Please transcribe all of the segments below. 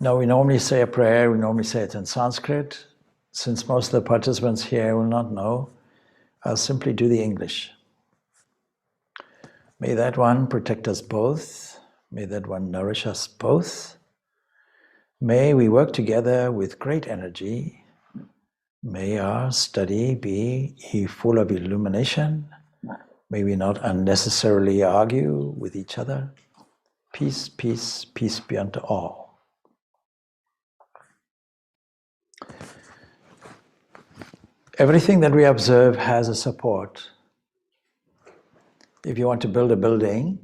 Now, we normally say a prayer, we normally say it in Sanskrit. Since most of the participants here will not know, I'll simply do the English. May that one protect us both. May that one nourish us both. May we work together with great energy. May our study be full of illumination. May we not unnecessarily argue with each other. Peace, peace, peace be unto all. Everything that we observe has a support. If you want to build a building,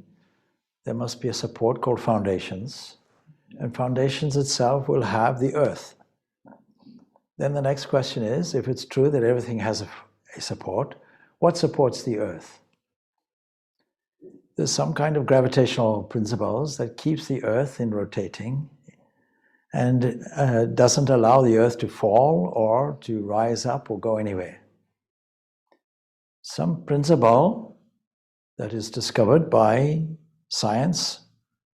there must be a support called foundations. And foundations itself will have the earth. Then the next question is, if it's true that everything has a support, what supports the earth? There's some kind of gravitational principles that keeps the earth in rotating and doesn't allow the earth to fall or to rise up or go anywhere. Some principle that is discovered by science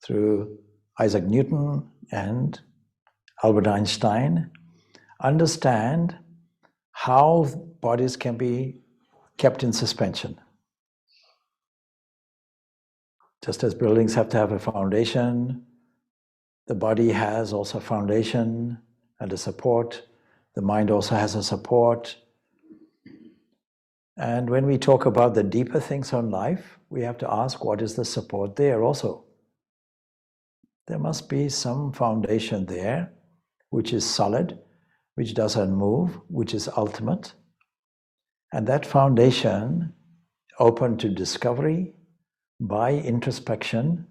through Isaac Newton and Albert Einstein understand how bodies can be kept in suspension. Just as buildings have to have a foundation, the body has also a foundation and a support. The mind also has a support. And when we talk about the deeper things on life, we have to ask, what is the support there also? There must be some foundation there, which is solid, which doesn't move, which is ultimate. And that foundation, open to discovery by introspection.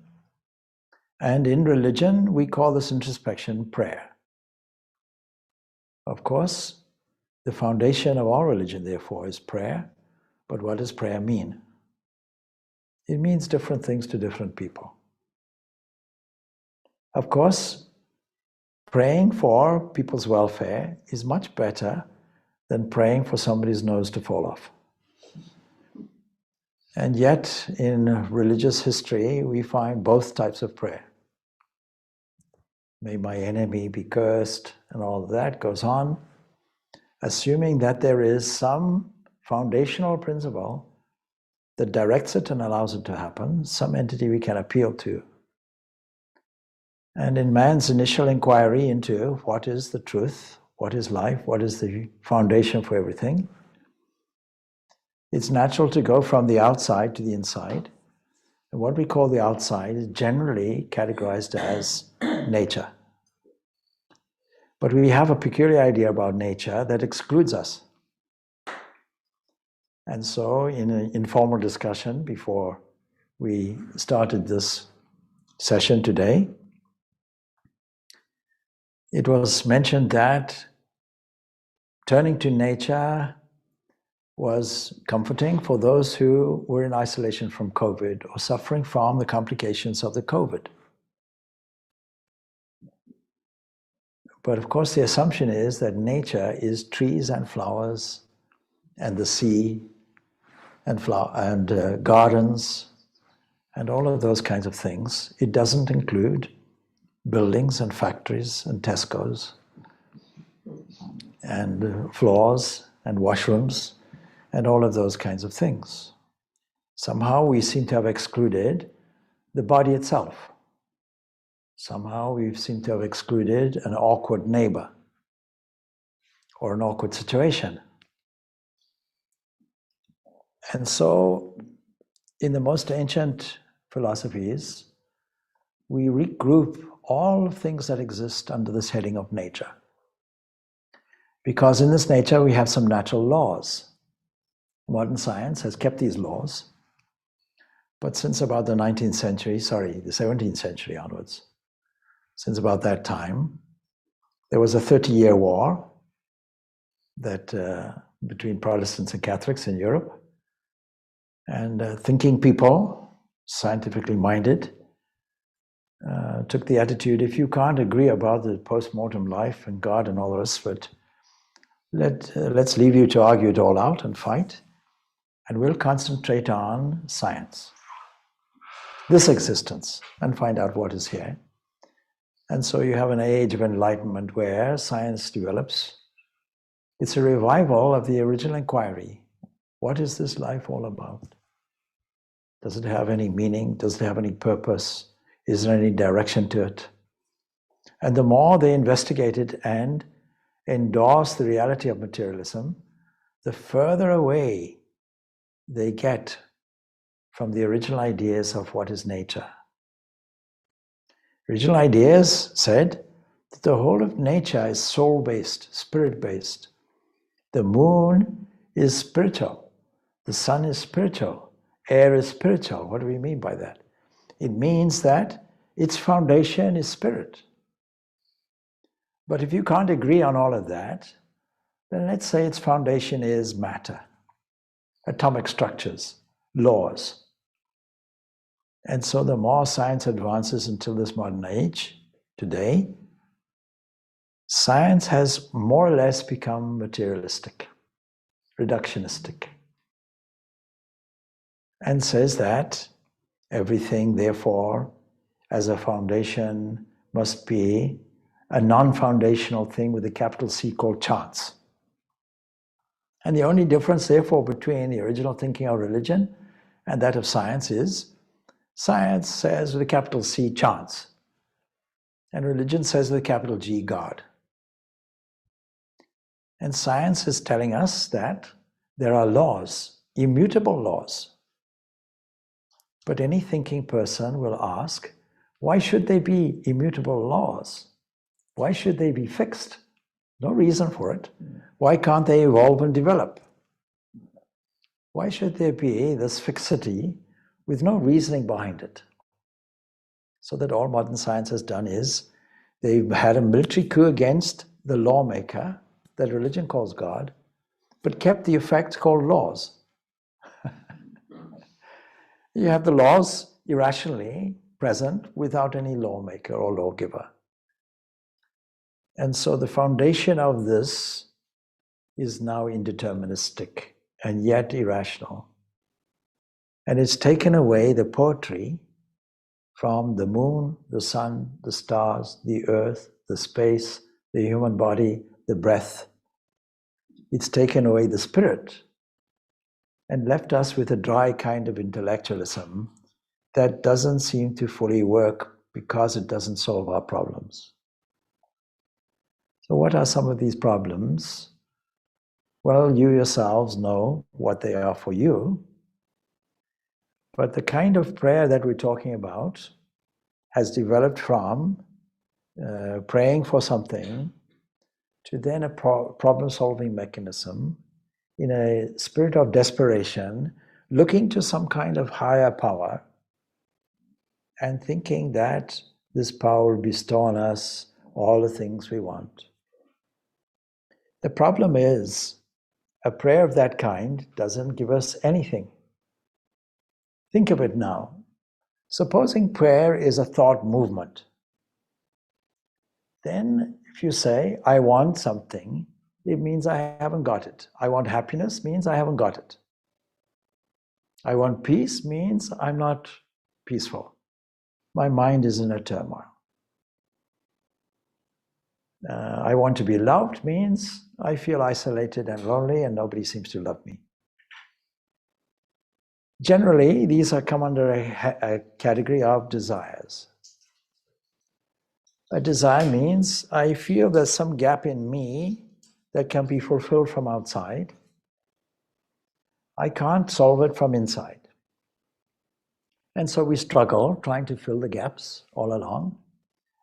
And in religion, we call this introspection prayer. Of course, the foundation of all religion, therefore, is prayer. But what does prayer mean? It means different things to different people. Of course, praying for people's welfare is much better than praying for somebody's nose to fall off. And yet, in religious history, we find both types of prayer. May my enemy be cursed, and all of that goes on, assuming that there is some foundational principle that directs it and allows it to happen, some entity we can appeal to. And in man's initial inquiry into what is the truth, what is life, what is the foundation for everything, it's natural to go from the outside to the inside. And what we call the outside is generally categorized as nature. But we have a peculiar idea about nature that excludes us. And so in an informal discussion before we started this session today, it was mentioned that turning to nature was comforting for those who were in isolation from COVID or suffering from the complications of the COVID. But of course, the assumption is that nature is trees and flowers and the sea and gardens and all of those kinds of things. It doesn't include buildings and factories and Tesco's and floors and washrooms and all of those kinds of things. Somehow we seem to have excluded the body itself. Somehow we seem to have excluded an awkward neighbor or an awkward situation. And so, in the most ancient philosophies, we regroup all things that exist under this heading of nature. Because in this nature we have some natural laws. Modern science has kept these laws, but since about the 17th century onwards, since about that time, there was a 30-year war that between Protestants and Catholics in Europe, and thinking people, scientifically minded, took the attitude, if you can't agree about the post-mortem life and God and all the rest of it, let's leave you to argue it all out and fight, and we'll concentrate on science, this existence, and find out what is here. And so you have an age of enlightenment where science develops. It's a revival of the original inquiry. What is this life all about? Does it have any meaning? Does it have any purpose? Is there any direction to it? And the more they investigate it and endorse the reality of materialism, the further away they get from the original ideas of what is nature. Original ideas said that the whole of nature is soul-based, spirit-based. The moon is spiritual. The sun is spiritual. Air is spiritual. What do we mean by that? It means that its foundation is spirit. But if you can't agree on all of that, then let's say its foundation is matter, atomic structures, laws. And so the more science advances until this modern age, today, science has more or less become materialistic, reductionistic, and says that everything, therefore, as a foundation must be a non-foundational thing with a capital C called chance. And the only difference, therefore, between the original thinking of religion and that of science is science says with a capital C, chance, and religion says with a capital G, God. And science is telling us that there are laws, immutable laws. But any thinking person will ask, why should they be immutable laws? Why should they be fixed? No reason for it. Why can't they evolve and develop? Why should there be this fixity with no reasoning behind it? So that all modern science has done is they've had a military coup against the lawmaker that religion calls God, but kept the effects called laws. You have the laws irrationally present without any lawmaker or lawgiver. And so the foundation of this is now indeterministic and yet irrational. And it's taken away the poetry from the moon, the sun, the stars, the earth, the space, the human body, the breath. It's taken away the spirit and left us with a dry kind of intellectualism that doesn't seem to fully work because it doesn't solve our problems. So what are some of these problems? Well, you yourselves know what they are for you, but the kind of prayer that we're talking about has developed from praying for something to then a problem-solving mechanism in a spirit of desperation, looking to some kind of higher power and thinking that this power will bestow on us all the things we want. The problem is, a prayer of that kind doesn't give us anything. Think of it now. Supposing prayer is a thought movement, then if you say, I want something, it means I haven't got it. I want happiness means I haven't got it. I want peace means I'm not peaceful. My mind is in a turmoil. I want to be loved means I feel isolated and lonely and nobody seems to love me. Generally, these are come under a category of desires. A desire means I feel there's some gap in me that can be fulfilled from outside. I can't solve it from inside. And so we struggle trying to fill the gaps all along,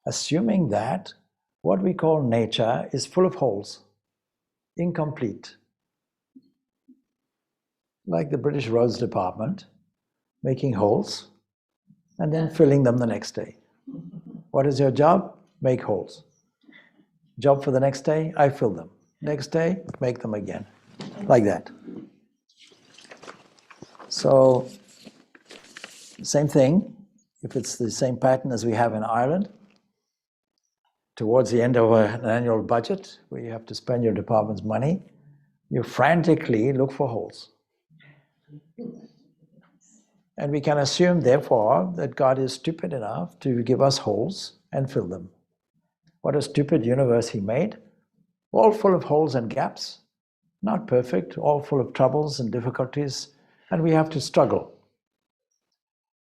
assuming that what we call nature is full of holes, incomplete. Like the British Roads Department, making holes and then filling them the next day. What is your job? Make holes. Job for the next day? I fill them. Next day, make them again. Like that. So, same thing, if it's the same pattern as we have in Ireland, towards the end of an annual budget, where you have to spend your department's money, you frantically look for holes. And we can assume, therefore, that God is stupid enough to give us holes and fill them. What a stupid universe he made, all full of holes and gaps, not perfect, all full of troubles and difficulties, and we have to struggle.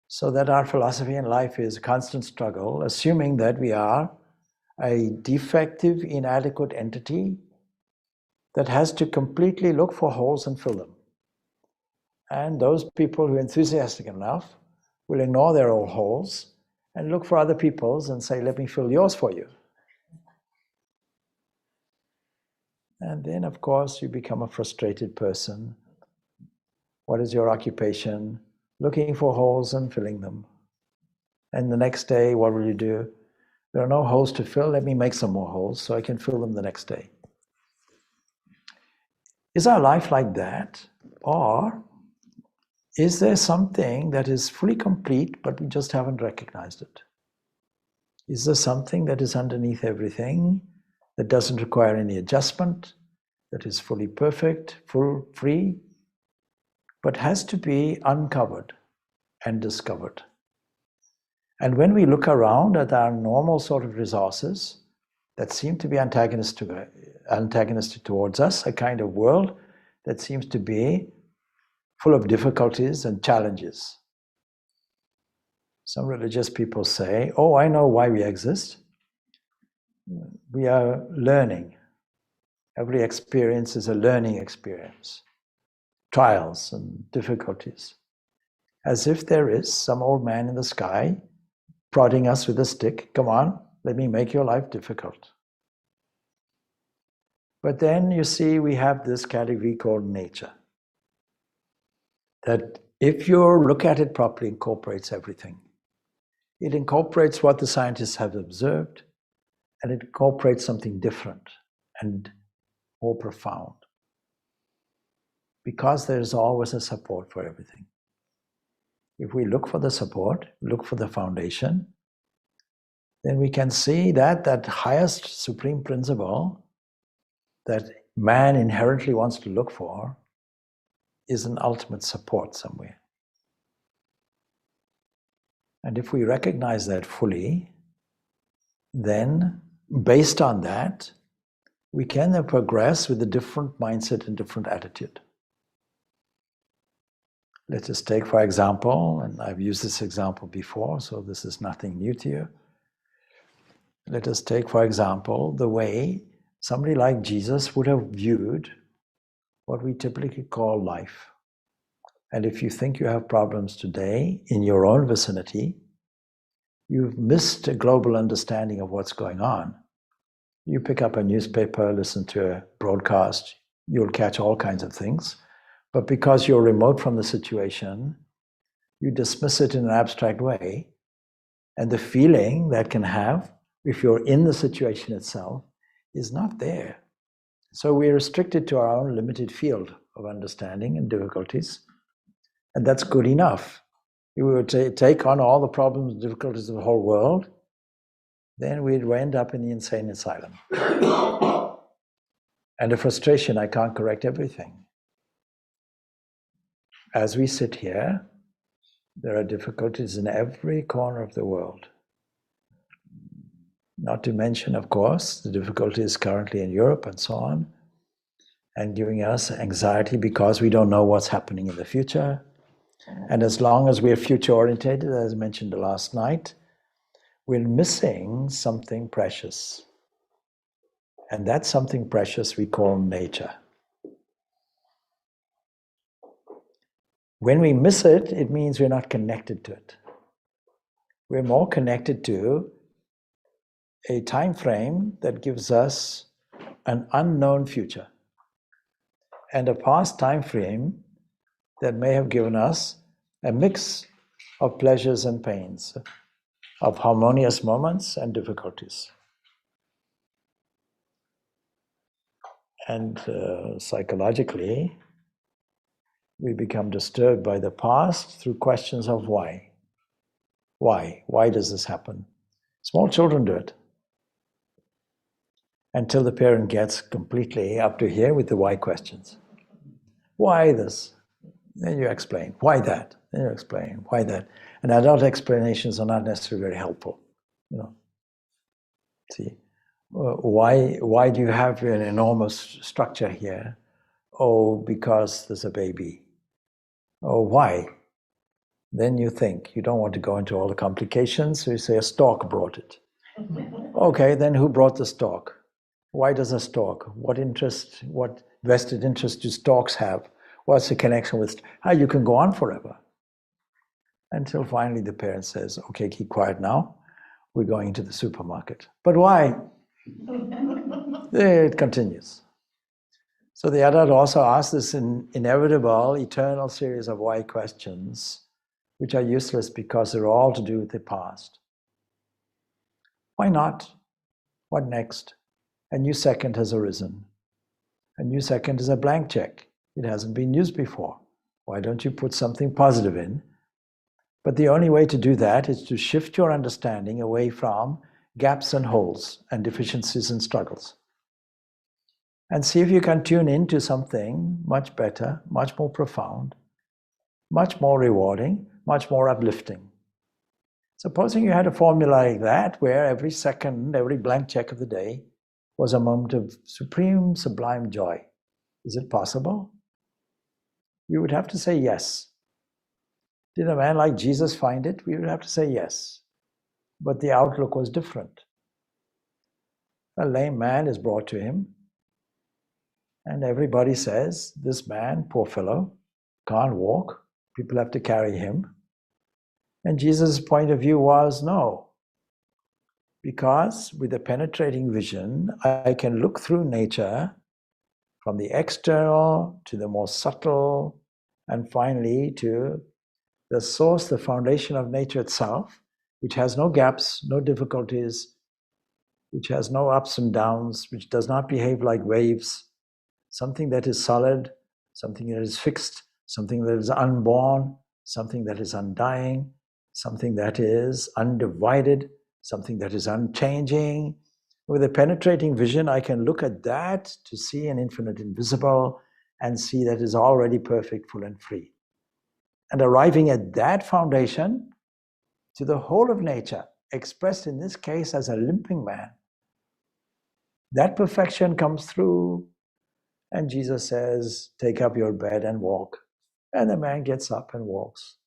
So that our philosophy in life is a constant struggle, assuming that we are a defective, inadequate entity that has to completely look for holes and fill them. And those people who are enthusiastic enough will ignore their own holes and look for other people's and say, let me fill yours for you. And then, of course, you become a frustrated person. What is your occupation? Looking for holes and filling them. And the next day, what will you do? There are no holes to fill. Let me make some more holes so I can fill them the next day. Is our life like that? Or is there something that is fully complete, but we just haven't recognized it? Is there something that is underneath everything, that doesn't require any adjustment, that is fully perfect, full, free, but has to be uncovered and discovered? And when we look around at our normal sort of resources that seem to be antagonistic towards us, a kind of world that seems to be full of difficulties and challenges. Some religious people say, oh, I know why we exist. We are learning. Every experience is a learning experience. Trials and difficulties. As if there is some old man in the sky prodding us with a stick. Come on, let me make your life difficult. But then you see we have this category called nature. That if you look at it properly, incorporates everything. It incorporates what the scientists have observed, and it incorporates something different and more profound. Because there's always a support for everything. If we look for the support, look for the foundation, then we can see that that highest supreme principle that man inherently wants to look for is an ultimate support somewhere. And if we recognize that fully, then based on that, we can progress with a different mindset and different attitude. Let us take, for example, and I've used this example before, so this is nothing new to you. Let us take, for example, the way somebody like Jesus would have viewed what we typically call life. And if you think you have problems today in your own vicinity, you've missed a global understanding of what's going on. You pick up a newspaper, listen to a broadcast, you'll catch all kinds of things. But because you're remote from the situation, you dismiss it in an abstract way. And the feeling that can have, if you're in the situation itself, is not there. So we're restricted to our own limited field of understanding and difficulties. And that's good enough. If we would take on all the problems and difficulties of the whole world, then we'd end up in the insane asylum. And the frustration, I can't correct everything. As we sit here, there are difficulties in every corner of the world. Not to mention, of course, the difficulties currently in Europe and so on, and giving us anxiety because we don't know what's happening in the future. And as long as we're future-oriented, as mentioned last night, we're missing something precious. And that something precious we call nature. When we miss it, it means we're not connected to it. We're more connected to a time frame that gives us an unknown future and a past time frame that may have given us a mix of pleasures and pains, of harmonious moments and difficulties. And psychologically, we become disturbed by the past through questions of why. Why? Why does this happen? Small children do it. Until the parent gets completely up to here with the why questions. Why this? Then you explain. Why that? Then you explain. Why that? And adult explanations are not necessarily very helpful. See, Why do you have an enormous structure here? Oh, because there's a baby. Oh, why? Then you think. You don't want to go into all the complications, so you say a stork brought it. Okay, then who brought the stork? Why does a stork? What interest, what vested interest do storks have? What's the connection with? How you can go on forever. Until finally the parent says, okay, keep quiet now. We're going into the supermarket. But why? It continues. So the adult also asks this inevitable, eternal series of why questions, which are useless because they're all to do with the past. Why not? What next? A new second has arisen. A new second is a blank check. It hasn't been used before. Why don't you put something positive in? But the only way to do that is to shift your understanding away from gaps and holes and deficiencies and struggles. And see if you can tune into something much better, much more profound, much more rewarding, much more uplifting. Supposing you had a formula like that, where every second, every blank check of the day was a moment of supreme, sublime joy. Is it possible? You would have to say yes. Did a man like Jesus find it? We would have to say yes. But the outlook was different. A lame man is brought to him, and everybody says, this man, poor fellow, can't walk. People have to carry him. And Jesus' point of view was, no. Because with a penetrating vision, I can look through nature from the external to the more subtle, and finally to the source, the foundation of nature itself, which has no gaps, no difficulties, which has no ups and downs, which does not behave like waves, something that is solid, something that is fixed, something that is unborn, something that is undying, something that is undivided, something that is unchanging. With a penetrating vision, I can look at that to see an infinite invisible and see that is already perfect, full and free. And arriving at that foundation to the whole of nature, expressed in this case as a limping man, that perfection comes through, and Jesus says, take up your bed and walk. And the man gets up and walks.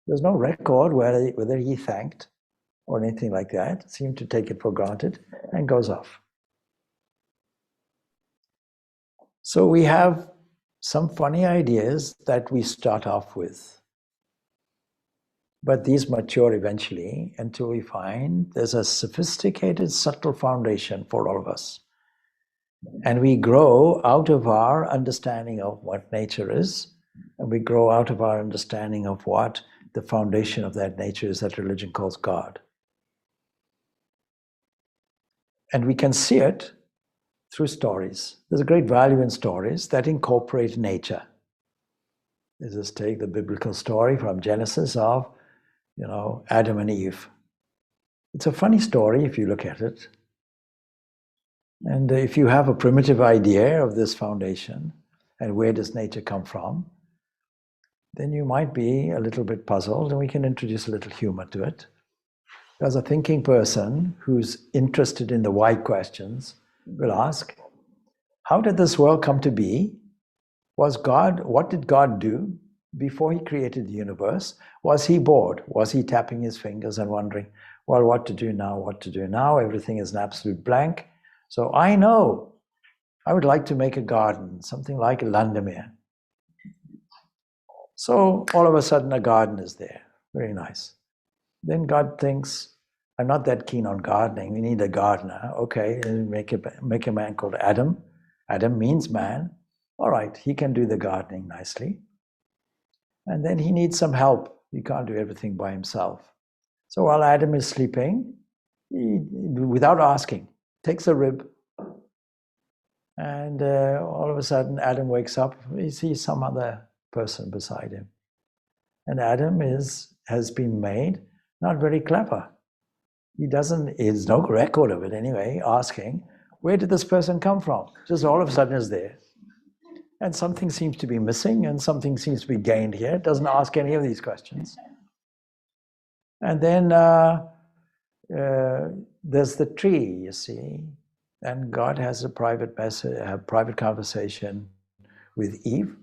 There's no record whether he thanked or anything like that. Seemed to take it for granted and goes off. So we have some funny ideas that we start off with. But these mature eventually until we find there's a sophisticated, subtle foundation for all of us. And we grow out of our understanding of what nature is, and we grow out of our understanding of what the foundation of that nature is that religion calls God. And we can see it through stories. There's a great value in stories that incorporate nature. Let's just take the biblical story from Genesis of, Adam and Eve. It's a funny story if you look at it. And if you have a primitive idea of this foundation and where does nature come from, then you might be a little bit puzzled, and we can introduce a little humor to it. As a thinking person who's interested in the why questions will ask, how did this world come to be? What did God do before he created the universe? Was he bored? Was he tapping his fingers and wondering, well, what to do now? Everything is an absolute blank. So I know I would like to make a garden, something like Landemir. So all of a sudden a garden is there. Very nice. Then God thinks, I'm not that keen on gardening. We need a gardener. Okay, and make a man called Adam. Adam means man. All right, he can do the gardening nicely. And then he needs some help. He can't do everything by himself. So while Adam is sleeping, he, without asking, takes a rib. And all of a sudden, Adam wakes up. He sees some other person beside him. And Adam has been made not very clever. There's no record of it anyway, asking, where did this person come from? Just all of a sudden is there. And something seems to be missing and something seems to be gained here. It doesn't ask any of these questions. And then there's the tree, you see, and God has a private message, a private conversation with Eve,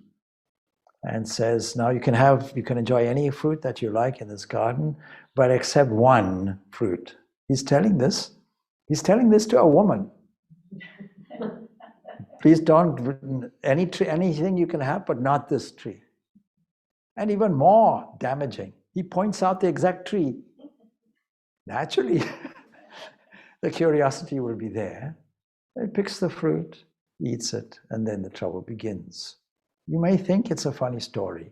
and says, now you can enjoy any fruit that you like in this garden, but except one fruit. He's telling this to a woman. Please don't, anything you can have, but not this tree. And even more damaging, he points out the exact tree. Naturally, the curiosity will be there. He picks the fruit, eats it, and then the trouble begins. You may think it's a funny story,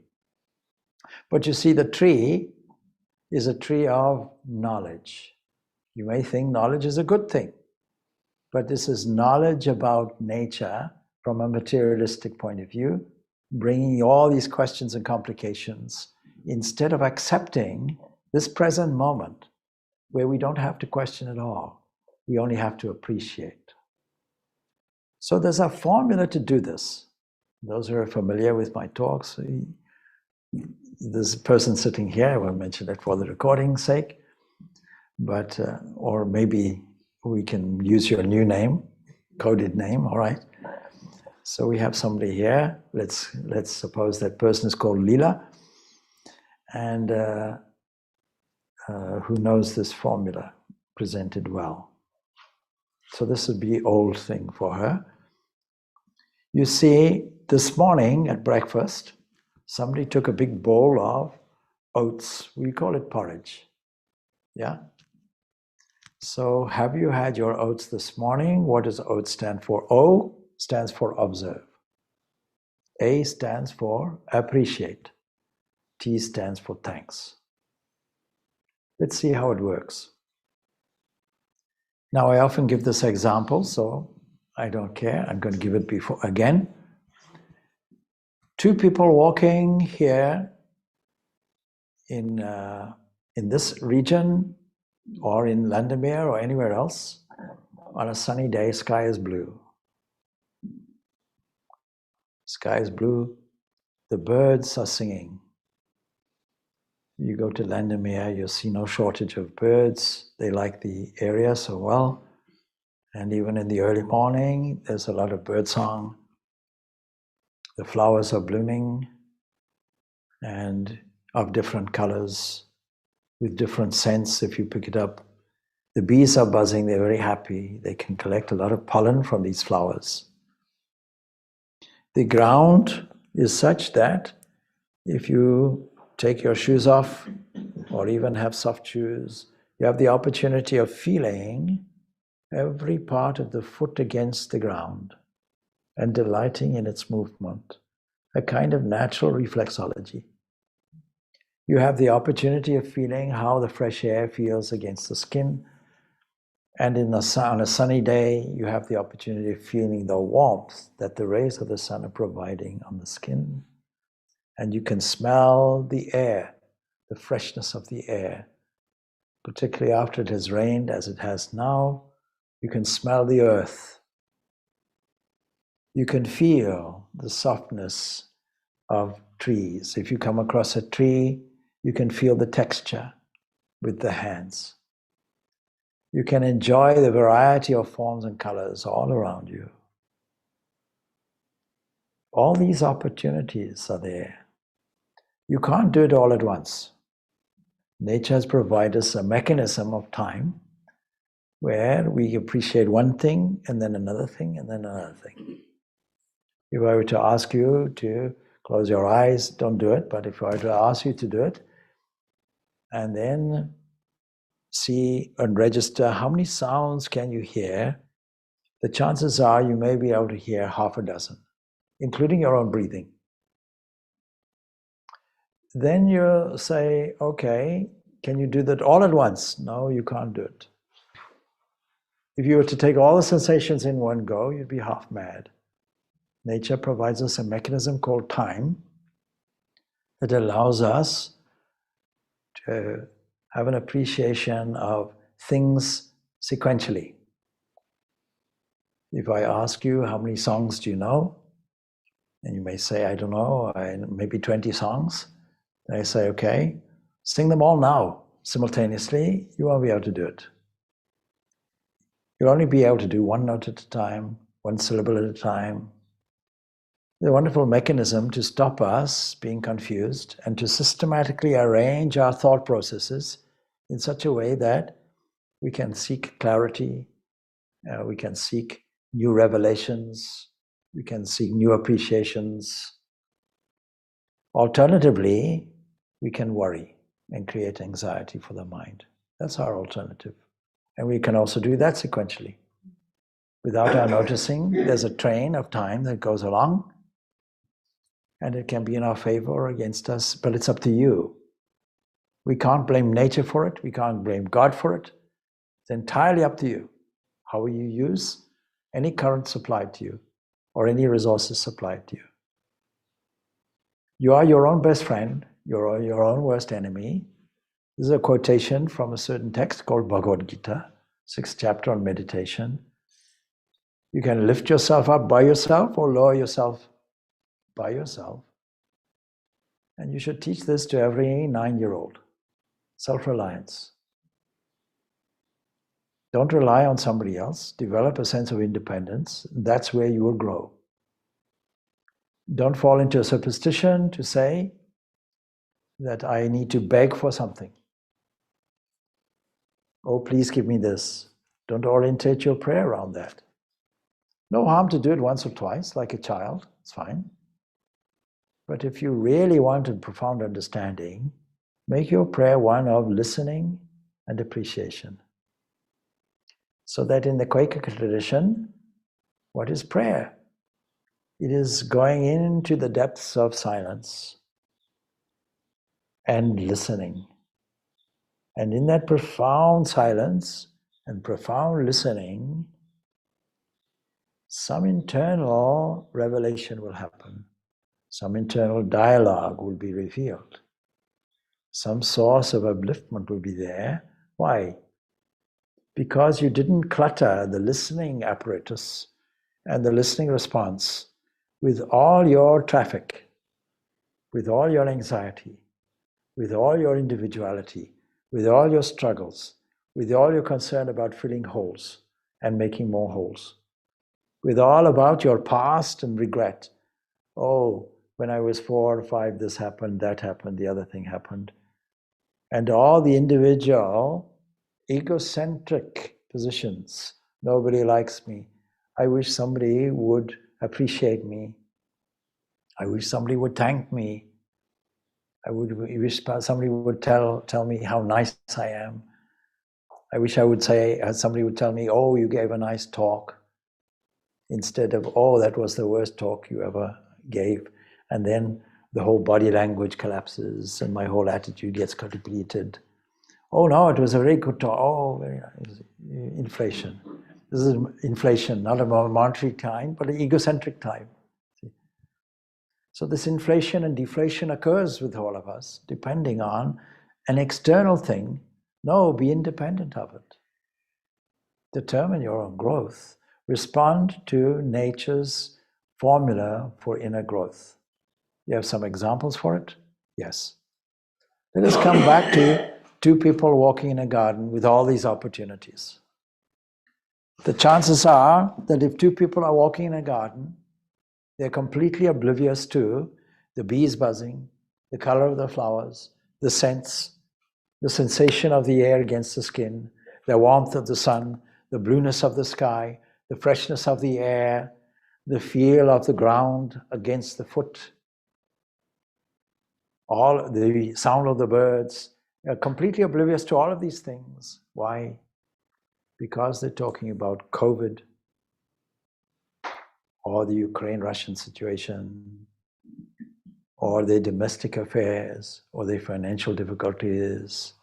but you see, the tree is a tree of knowledge. You may think knowledge is a good thing, but this is knowledge about nature from a materialistic point of view, bringing all these questions and complications instead of accepting this present moment where we don't have to question at all. We only have to appreciate. So there's a formula to do this. Those who are familiar with my talks, there's a person sitting here, I won't mention it for the recording's sake, but, or maybe we can use your new name, coded name, all right? So we have somebody here, let's suppose that person is called Leela, and who knows this formula presented well. So this would be old thing for her. You see, this morning at breakfast, somebody took a big bowl of oats. We call it porridge. Yeah? So have you had your oats this morning? What does oats stand for? O stands for observe. A stands for appreciate. T stands for thanks. Let's see how it works. Now, I often give this example, so I don't care. I'm going to give it again. Two people walking here in this region, or in Landermere or anywhere else, on a sunny day, sky is blue. Sky is blue, the birds are singing. You go to Landermere, you'll see no shortage of birds. They like the area so well. And even in the early morning, there's a lot of birdsong. The flowers are blooming and of different colors, with different scents if you pick it up. The bees are buzzing, they're very happy. They can collect a lot of pollen from these flowers. The ground is such that if you take your shoes off or even have soft shoes, you have the opportunity of feeling every part of the foot against the ground and delighting in its movement, a kind of natural reflexology. You have the opportunity of feeling how the fresh air feels against the skin, and on a sunny day, you have the opportunity of feeling the warmth that the rays of the sun are providing on the skin. And you can smell the air, the freshness of the air, particularly after it has rained, as it has now. You can smell the earth. You can feel the softness of trees. If you come across a tree, you can feel the texture with the hands. You can enjoy the variety of forms and colors all around you. All these opportunities are there. You can't do it all at once. Nature has provided us a mechanism of time where we appreciate one thing and then another thing and then another thing. If I were to ask you to close your eyes, don't do it, but if I were to ask you to do it, and then see and register how many sounds can you hear, the chances are you may be able to hear half a dozen, including your own breathing. Then you say, okay, can you do that all at once? No, you can't do it. If you were to take all the sensations in one go, you'd be half mad. Nature provides us a mechanism called time that allows us to have an appreciation of things sequentially. If I ask you how many songs do you know, and you may say, I don't know, maybe 20 songs, and I say, okay, sing them all now simultaneously, you won't be able to do it. You'll only be able to do one note at a time, one syllable at a time. The wonderful mechanism to stop us being confused and to systematically arrange our thought processes in such a way that we can seek clarity, we can seek new revelations, we can seek new appreciations. Alternatively, we can worry and create anxiety for the mind. That's our alternative. And we can also do that sequentially. Without our noticing, there's a train of time that goes along, and it can be in our favor or against us, but it's up to you. We can't blame nature for it. We can't blame God for it. It's entirely up to you. How you use any current supplied to you or any resources supplied to you. You are your own best friend. You're your own worst enemy. This is a quotation from a certain text called Bhagavad Gita, 6th chapter on meditation. You can lift yourself up by yourself or lower yourself by yourself. And you should teach this to every 9-year-old. Self-reliance. Don't rely on somebody else. Develop a sense of independence. That's where you will grow. Don't fall into a superstition to say that I need to beg for something. Oh, please give me this. Don't orientate your prayer around that. No harm to do it once or twice, like a child. It's fine. But if you really want a profound understanding, make your prayer one of listening and appreciation. So that in the Quaker tradition, what is prayer? It is going into the depths of silence and listening. And in that profound silence and profound listening, some internal revelation will happen. Some internal dialogue will be revealed. Some source of upliftment will be there. Why? Because you didn't clutter the listening apparatus and the listening response with all your traffic, with all your anxiety, with all your individuality, with all your struggles, with all your concern about filling holes and making more holes, with all about your past and regret. Oh, when I was 4 or 5, this happened, that happened, the other thing happened. And all the individual egocentric positions. Nobody likes me. I wish somebody would appreciate me. I wish somebody would thank me. I wish somebody would tell me how nice I am. I wish I would say, somebody would tell me, oh, you gave a nice talk, instead of, oh, that was the worst talk you ever gave. And then the whole body language collapses and my whole attitude gets depleted. Oh, no, it was a very good talk. Oh, very nice. Inflation. This is inflation, not a monetary kind, but an egocentric type. So this inflation and deflation occurs with all of us, depending on an external thing. No, be independent of it. Determine your own growth. Respond to nature's formula for inner growth. You have some examples for it? Yes. Let us come back to 2 people walking in a garden with all these opportunities. The chances are that if 2 people are walking in a garden, they're completely oblivious to the bees buzzing, the color of the flowers, the scents, the sensation of the air against the skin, the warmth of the sun, the blueness of the sky, the freshness of the air, the feel of the ground against the foot, all the sound of the birds. They're completely oblivious to all of these things. Why? Because they're talking about COVID, or the Ukraine-Russian situation, or their domestic affairs, or their financial difficulties,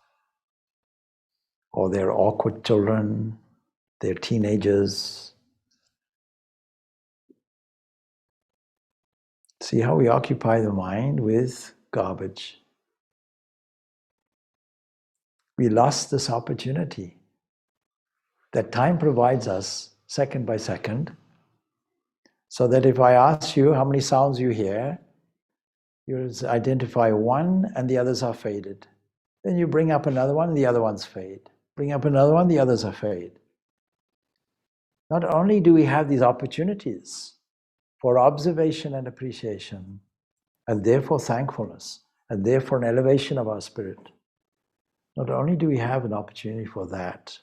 or their awkward children, their teenagers. See how we occupy the mind with garbage. We lost this opportunity that time provides us second by second, so that if I ask you how many sounds you hear, you identify one and the others are faded. Then you bring up another one and the other ones fade. Bring up another one, the others are fade. not only do we have these opportunities for observation and appreciation, and therefore thankfulness, and therefore an elevation of our spirit, not only do we have an opportunity for that,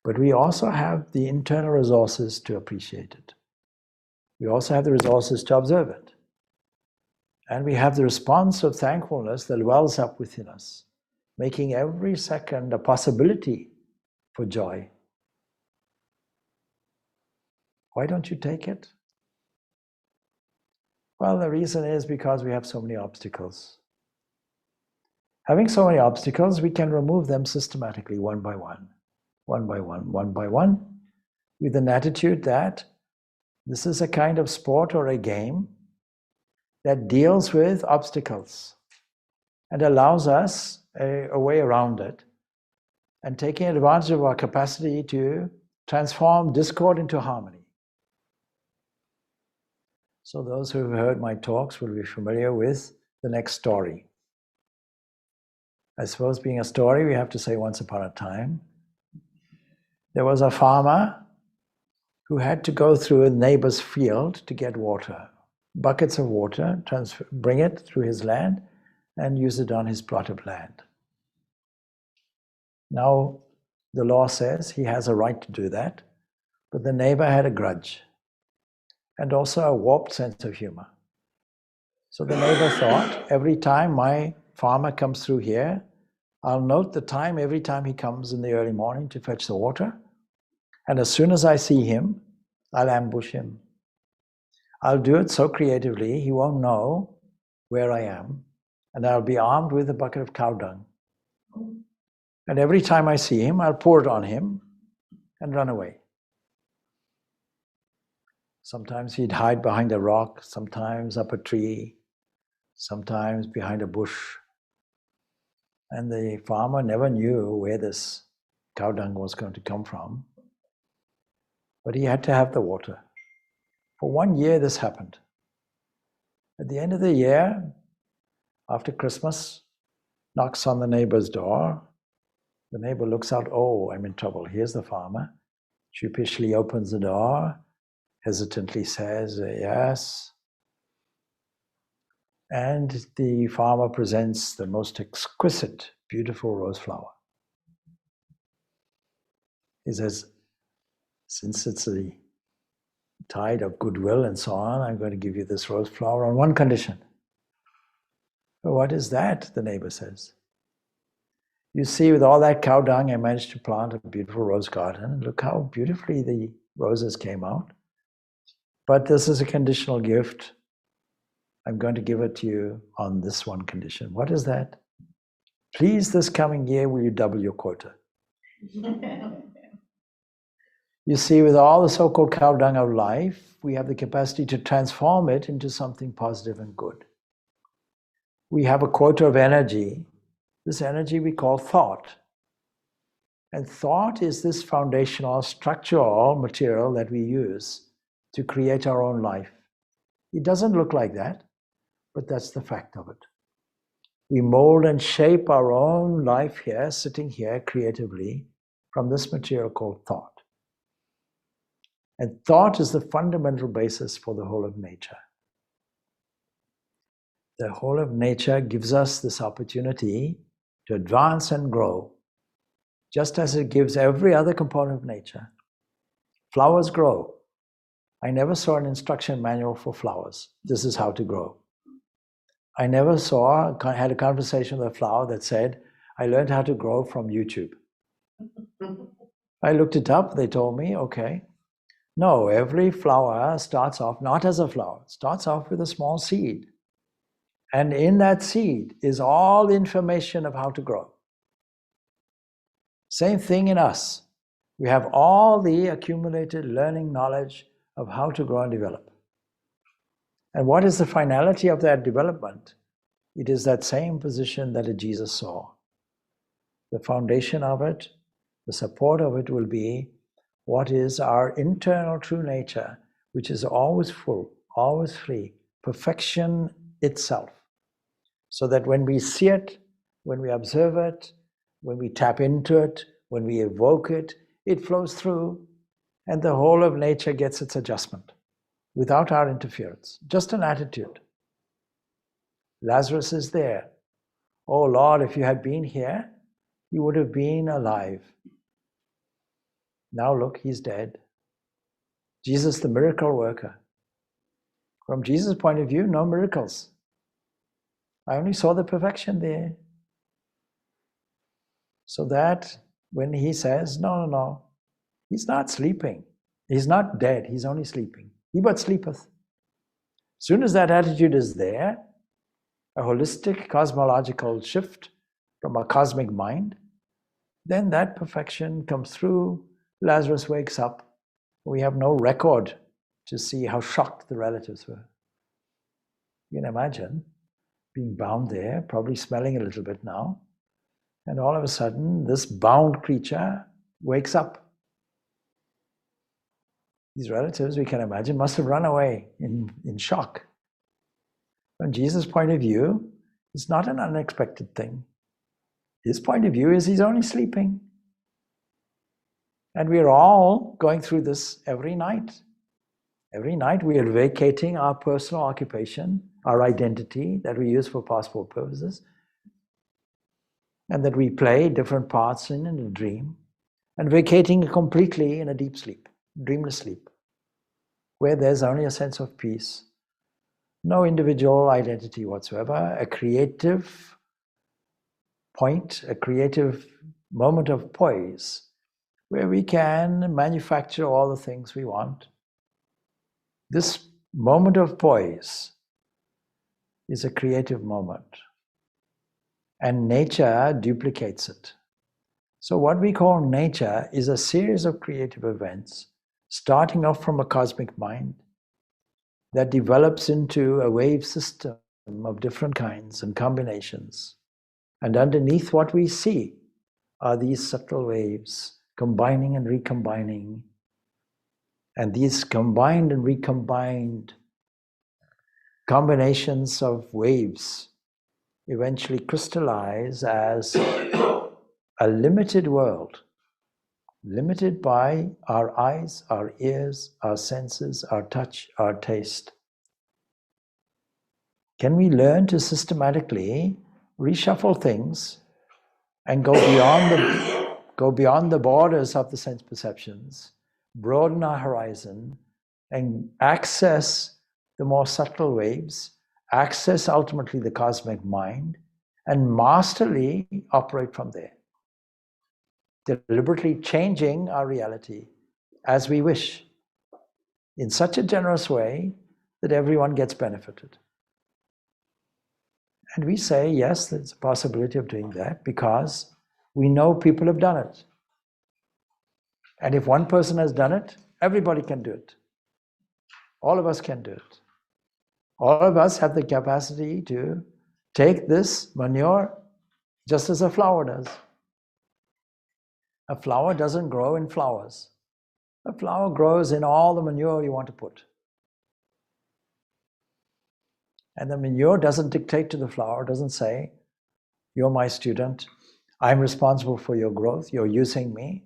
but we also have the internal resources to appreciate it. We also have the resources to observe it. And we have the response of thankfulness that wells up within us, making every second a possibility for joy. Why don't you take it? Well, the reason is because we have so many obstacles. Having so many obstacles, we can remove them systematically, one by one, one by one, one by one, with an attitude that this is a kind of sport or a game that deals with obstacles and allows us a way around it, and taking advantage of our capacity to transform discord into harmony. So those who have heard my talks will be familiar with the next story. I suppose being a story, we have to say once upon a time, there was a farmer who had to go through a neighbor's field to get water, buckets of water, bring it through his land and use it on his plot of land. Now, the law says he has a right to do that, but the neighbor had a grudge and also a warped sense of humor. So the neighbor thought, every time my farmer comes through here, I'll note the time every time he comes in the early morning to fetch the water, and as soon as I see him, I'll ambush him. I'll do it so creatively, he won't know where I am, and I'll be armed with a bucket of cow dung. And every time I see him, I'll pour it on him and run away. Sometimes he'd hide behind a rock, sometimes up a tree, sometimes behind a bush. And the farmer never knew where this cow dung was going to come from. But he had to have the water. For 1 year this happened. At the end of the year, after Christmas, knocks on the neighbor's door. The neighbor looks out, oh, I'm in trouble. Here's the farmer. Sheepishly opens the door, hesitantly says, yes. And the farmer presents the most exquisite, beautiful rose flower. He says, since it's the tide of goodwill and so on, I'm going to give you this rose flower on one condition. What is that? The neighbor says. You see, with all that cow dung, I managed to plant a beautiful rose garden. Look how beautifully the roses came out. But this is a conditional gift. I'm going to give it to you on this one condition. What is that? Please, this coming year, will you double your quota? You see, with all the so-called cow dung of life, we have the capacity to transform it into something positive and good. We have a quota of energy. This energy we call thought. And thought is this foundational, structural material that we use to create our own life. It doesn't look like that, but that's the fact of it. We mold and shape our own life here, sitting here creatively, from this material called thought. And thought is the fundamental basis for the whole of nature. The whole of nature gives us this opportunity to advance and grow, just as it gives every other component of nature. Flowers grow. I never saw an instruction manual for flowers. This is how to grow. I never had a conversation with a flower that said, I learned how to grow from YouTube. I looked it up, they told me, okay. No, every flower starts off not as a flower, it starts off with a small seed. And in that seed is all the information of how to grow. Same thing in us. We have all the accumulated learning knowledge of how to grow and develop. And what is the finality of that development? It is that same position that Jesus saw. The foundation of it, the support of it will be what is our internal true nature, which is always full, always free, perfection itself. So that when we see it, when we observe it, when we tap into it, when we evoke it, it flows through and the whole of nature gets its adjustment without our interference. Just an attitude. Lazarus is there. Oh Lord, if you had been here, you would have been alive. Now look, he's dead. Jesus, the miracle worker. From Jesus' point of view, no miracles. I only saw the perfection there. So that when he says, no, he's not sleeping. He's not dead, he's only sleeping. He but sleepeth. As soon as that attitude is there, a holistic cosmological shift from a cosmic mind, then that perfection comes through. Lazarus wakes up. We have no record to see how shocked the relatives were. You can imagine being bound there, probably smelling a little bit now, and all of a sudden this bound creature wakes up. These relatives, we can imagine, must have run away in shock. From Jesus' point of view, it's not an unexpected thing. His point of view is he's only sleeping. And we're all going through this every night. Every night we are vacating our personal occupation, our identity that we use for passport purposes, and that we play different parts in a dream, and vacating completely in a deep sleep, dreamless sleep, where there's only a sense of peace, no individual identity whatsoever, a creative point, a creative moment of poise, where we can manufacture all the things we want. This moment of poise is a creative moment, and nature duplicates it. So what we call nature is a series of creative events, starting off from a cosmic mind that develops into a wave system of different kinds and combinations. And underneath what we see are these subtle waves, combining and recombining. And these combined and recombined combinations of waves eventually crystallize as a limited world, limited by our eyes, our ears, our senses, our touch, our taste. Can we learn to systematically reshuffle things and go beyond the borders of the sense perceptions, broaden our horizon, and access the more subtle waves, access ultimately the cosmic mind, and masterly operate from there, deliberately changing our reality as we wish, in such a generous way that everyone gets benefited. And we say, yes, there's a possibility of doing that because we know people have done it. And if one person has done it, everybody can do it. All of us can do it. All of us have the capacity to take this manure just as a flower does. A flower doesn't grow in flowers. A flower grows in all the manure you want to put. And the manure doesn't dictate to the flower, doesn't say, you're my student, I'm responsible for your growth, you're using me.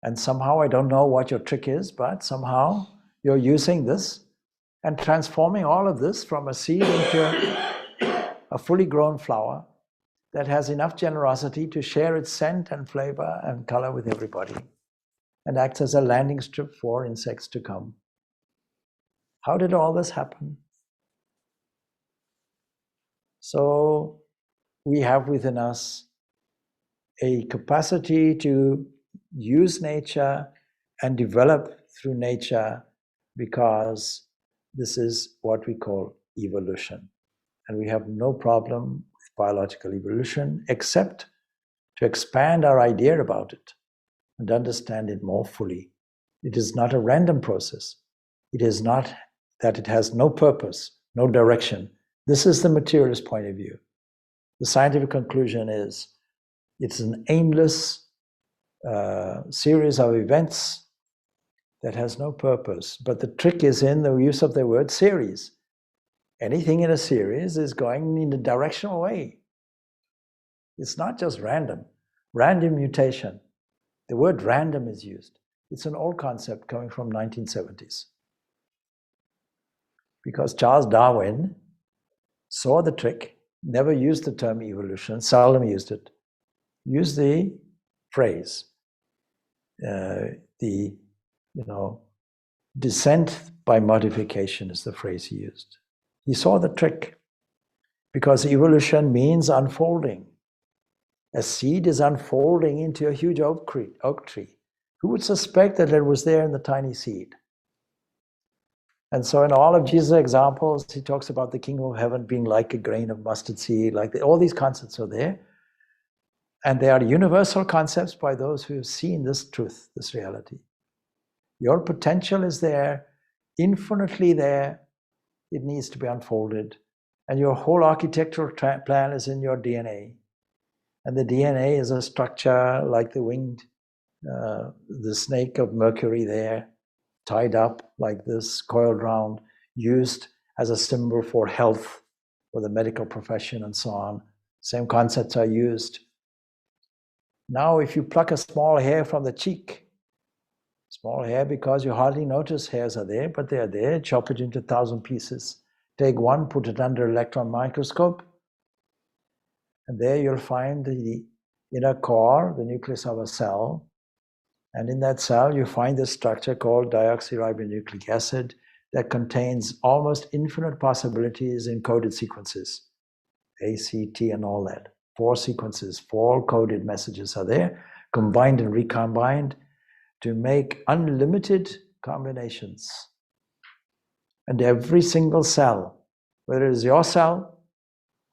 And somehow, I don't know what your trick is, but somehow you're using this and transforming all of this from a seed into a fully grown flower that has enough generosity to share its scent and flavor and color with everybody and acts as a landing strip for insects to come. How did all this happen? So we have within us a capacity to use nature and develop through nature because this is what we call evolution. And we have no problem with biological evolution except to expand our idea about it and understand it more fully. It is not a random process. It is not that it has no purpose, no direction. This is the materialist point of view. The scientific conclusion is it's an aimless series of events that has no purpose. But the trick is in the use of the word series. Anything in a series is going in a directional way. It's not just random. Random mutation. The word random is used. It's an old concept coming from 1970s. Because Charles Darwin saw the trick, never used the term evolution, seldom used it, used the phrase, descent by modification is the phrase he used. He saw the trick because evolution means unfolding. A seed is unfolding into a huge oak tree. Who would suspect that it was there in the tiny seed? And so in all of Jesus' examples, he talks about the kingdom of heaven being like a grain of mustard seed, all these concepts are there. And they are universal concepts by those who have seen this truth, this reality. Your potential is there, infinitely there. It needs to be unfolded. And your whole architectural plan is in your DNA. And the DNA is a structure like the winged, the snake of Mercury there, tied up like this, coiled round, used as a symbol for health, for the medical profession and so on. Same concepts are used. Now, if you pluck a small hair from the cheek, small hair because you hardly notice hairs are there, but they are there, chop it into 1,000 pieces. Take one, put it under electron microscope, and there you'll find the inner core, the nucleus of a cell. And in that cell, you find this structure called deoxyribonucleic acid that contains almost infinite possibilities in coded sequences, A, C, T, and all that. 4 sequences, 4 coded messages are there, combined and recombined to make unlimited combinations. And every single cell, whether it is your cell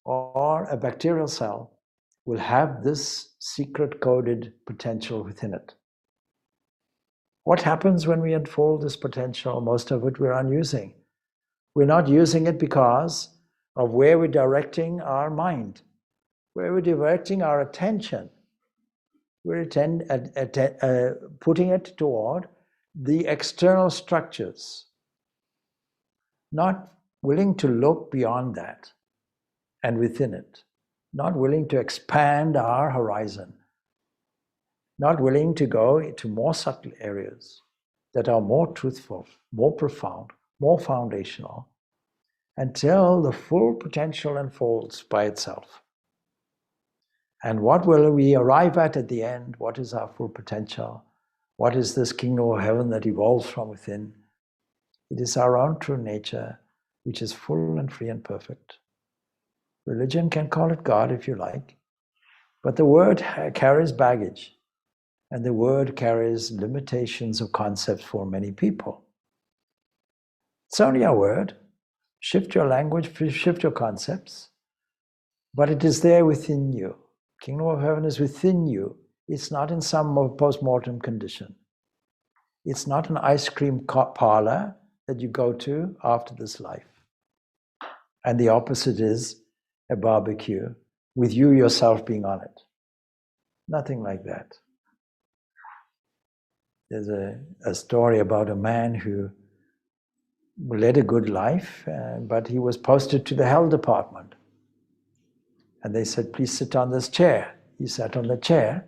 or a bacterial cell, will have this secret coded potential within it. What happens when we unfold this potential? Most of it we're unusing. We're not using it because of where we're directing our mind, where we're directing our attention. We're putting it toward the external structures, not willing to look beyond that and within it, not willing to expand our horizon, not willing to go into more subtle areas that are more truthful, more profound, more foundational, until the full potential unfolds by itself. And what will we arrive at the end? What is our full potential? What is this kingdom of heaven that evolves from within? It is our own true nature, which is full and free and perfect. Religion can call it God if you like, but the word carries baggage, and the word carries limitations of concepts for many people. It's only a word. Shift your language, shift your concepts, but it is there within you. Kingdom of heaven is within you. It's not in some post-mortem condition. It's not an ice cream parlor that you go to after this life. And the opposite is a barbecue with you yourself being on it. Nothing like that. There's a story about a man who led a good life, but he was posted to the hell department. And they said, please sit on this chair. He sat on the chair,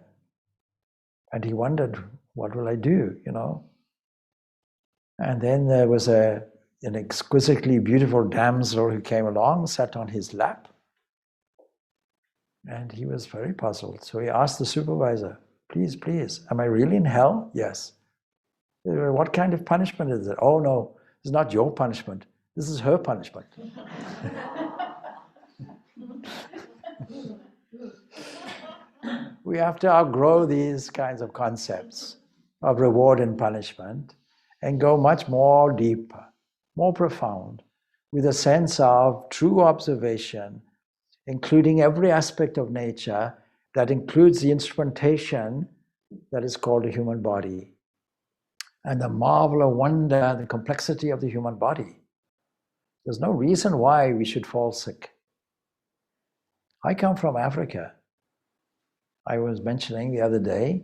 and he wondered, what will I do, And then there was an exquisitely beautiful damsel who came along, sat on his lap, and he was very puzzled. So he asked the supervisor, please, am I really in hell? Yes. What kind of punishment is it? Oh no, it's not your punishment. This is her punishment. We have to outgrow these kinds of concepts of reward and punishment and go much more deeper, more profound, with a sense of true observation, including every aspect of nature that includes the instrumentation that is called a human body, and the marvel of wonder, the complexity of the human body. There's no reason why we should fall sick. I come from Africa. I was mentioning the other day,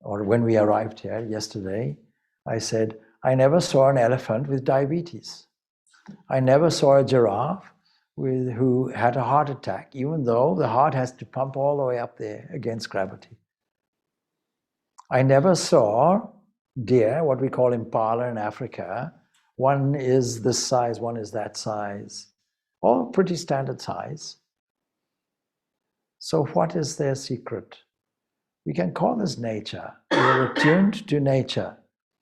or when we arrived here yesterday, I said, I never saw an elephant with diabetes. I never saw a giraffe who had a heart attack, even though the heart has to pump all the way up there against gravity. I never saw deer, what we call impala in Africa. One is this size, one is that size, all pretty standard size. So what is their secret? We can call this nature. We are attuned to nature,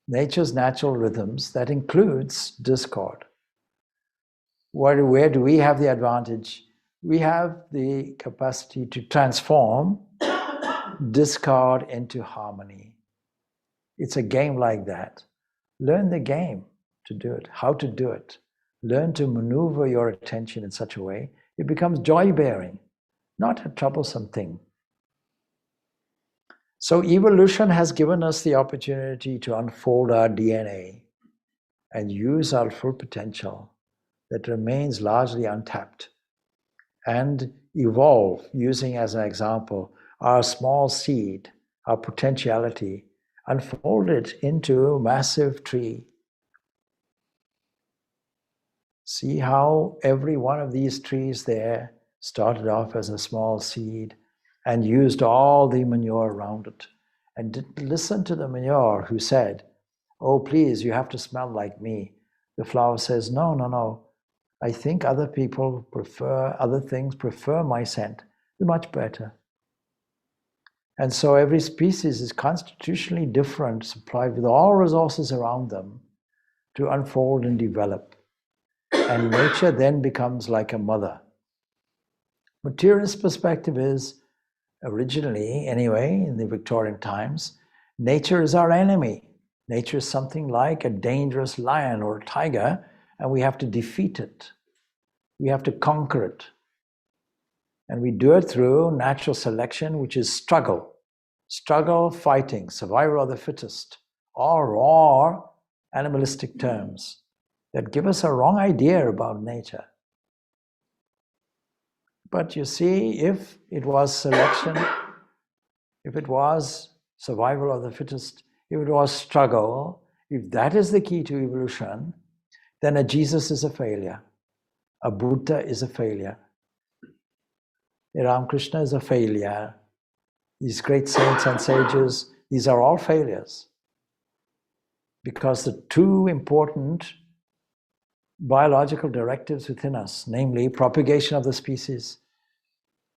nature's natural rhythms. That includes discord. Where do we have the advantage? We have the capacity to transform discord into harmony. It's a game like that. Learn the game to do it, how to do it. Learn to maneuver your attention in such a way it becomes joy-bearing, not a troublesome thing. So evolution has given us the opportunity to unfold our DNA and use our full potential that remains largely untapped, and evolve using, as an example, our small seed, our potentiality, unfold it into a massive tree. See how every one of these trees there started off as a small seed and used all the manure around it. And didn't listen to the manure who said, "Oh, please, you have to smell like me." The flower says, "No, no, no. I think other people prefer my scent. It's much better." And so every species is constitutionally different, supplied with all resources around them to unfold and develop. And nature then becomes like a mother. Materialist perspective is, originally anyway, in the Victorian times, nature is our enemy. Nature is something like a dangerous lion or a tiger, and we have to defeat it. We have to conquer it. And we do it through natural selection, which is struggle. Struggle, fighting, survival of the fittest, all raw animalistic terms that give us a wrong idea about nature. But you see, if it was selection, if it was survival of the fittest, if it was struggle, if that is the key to evolution, then a Jesus is a failure. A Buddha is a failure. A Ramakrishna is a failure. These great saints and sages, these are all failures. Because the two important biological directives within us, namely propagation of the species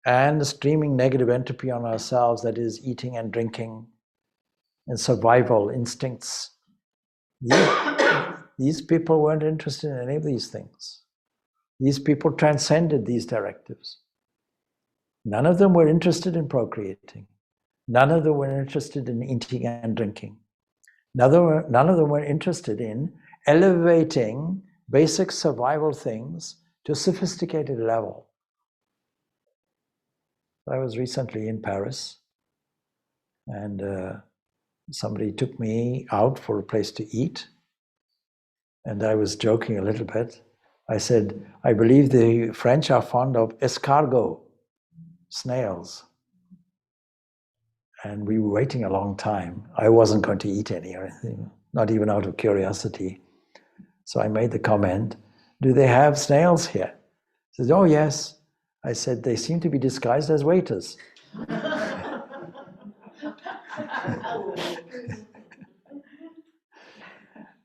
and streaming negative entropy on ourselves, that is eating and drinking and survival instincts, these people weren't interested in any of these things. These people transcended these directives. None of them were interested in procreating. None of them were interested in eating and drinking. None of them were interested in elevating basic survival things to a sophisticated level. I was recently in Paris, and somebody took me out for a place to eat, and I was joking a little bit. I said, "I believe the French are fond of escargot, snails." And we were waiting a long time. I wasn't going to eat any or anything, not even out of curiosity. So I made the comment, "Do they have snails here?" He said, "Oh, yes." I said, "They seem to be disguised as waiters."